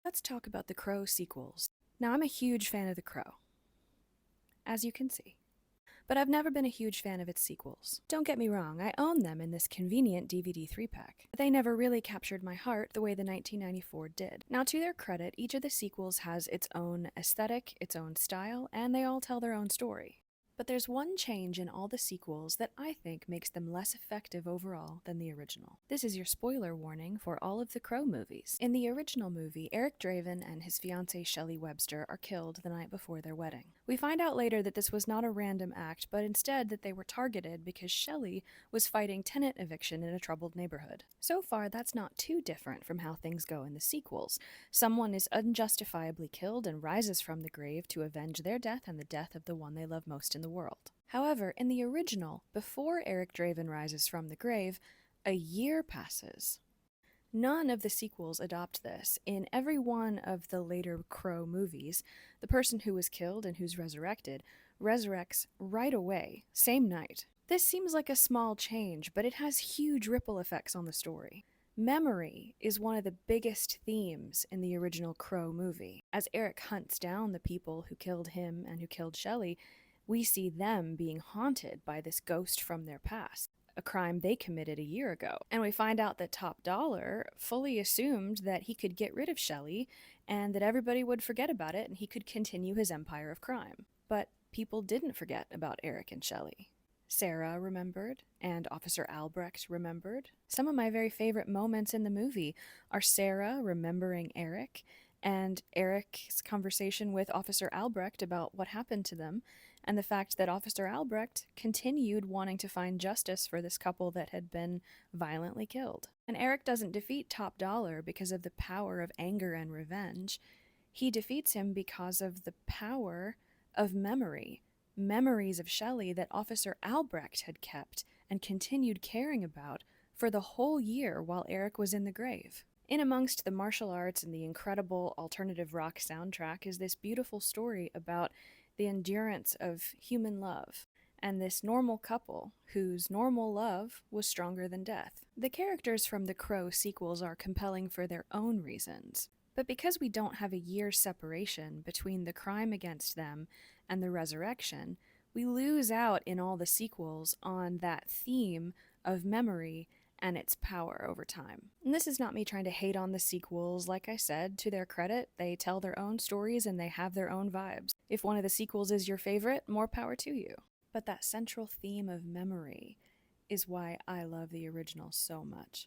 Let's talk about the Crow sequels. Now, I'm a huge fan of The Crow, as you can see, but I've never been a huge fan of its sequels. Don't get me wrong, I own them in this convenient DVD 3-pack, but they never really captured my heart the way the 1994 did. Now, to their credit, each of the sequels has its own aesthetic, its own style, and they all tell their own story. But there's one change in all the sequels that I think makes them less effective overall than the original. This is your spoiler warning for all of the Crow movies. In the original movie, Eric Draven and his fiancée Shelley Webster are killed the night before their wedding. We find out later that this was not a random act, but instead that they were targeted because Shelley was fighting tenant eviction in a troubled neighborhood. So far, that's not too different from how things go in the sequels. Someone is unjustifiably killed and rises from the grave to avenge their death and the death of the one they love most in the world. However, in the original, before Eric Draven rises from the grave, a year passes. None of the sequels adopt this. In every one of the later Crow movies, the person who was killed and who's resurrected resurrects right away, same night. This seems like a small change, but it has huge ripple effects on the story. Memory is one of the biggest themes in the original Crow movie. As Eric hunts down the people who killed him and who killed Shelley, we see them being haunted by this ghost from their past, a crime they committed a year ago. And we find out that Top Dollar fully assumed that he could get rid of Shelley and that everybody would forget about it and he could continue his empire of crime. But people didn't forget about Eric and Shelley. Sarah remembered, and Officer Albrecht remembered. Some of my very favorite moments in the movie are Sarah remembering Eric, and Eric's conversation with Officer Albrecht about what happened to them, and the fact that Officer Albrecht continued wanting to find justice for this couple that had been violently killed. And Eric doesn't defeat Top Dollar because of the power of anger and revenge. He defeats him because of the power of memory. Memories of Shelley that Officer Albrecht had kept and continued caring about for the whole year while Eric was in the grave. In amongst the martial arts and the incredible alternative rock soundtrack is this beautiful story about the endurance of human love and this normal couple whose normal love was stronger than death. The characters from the Crow sequels are compelling for their own reasons, but because we don't have a year's separation between the crime against them and the resurrection, we lose out in all the sequels on that theme of memory and its power over time. And this is not me trying to hate on the sequels. Like I said, to their credit, they tell their own stories and they have their own vibes. If one of the sequels is your favorite, more power to you. But that central theme of memory is why I love the original so much.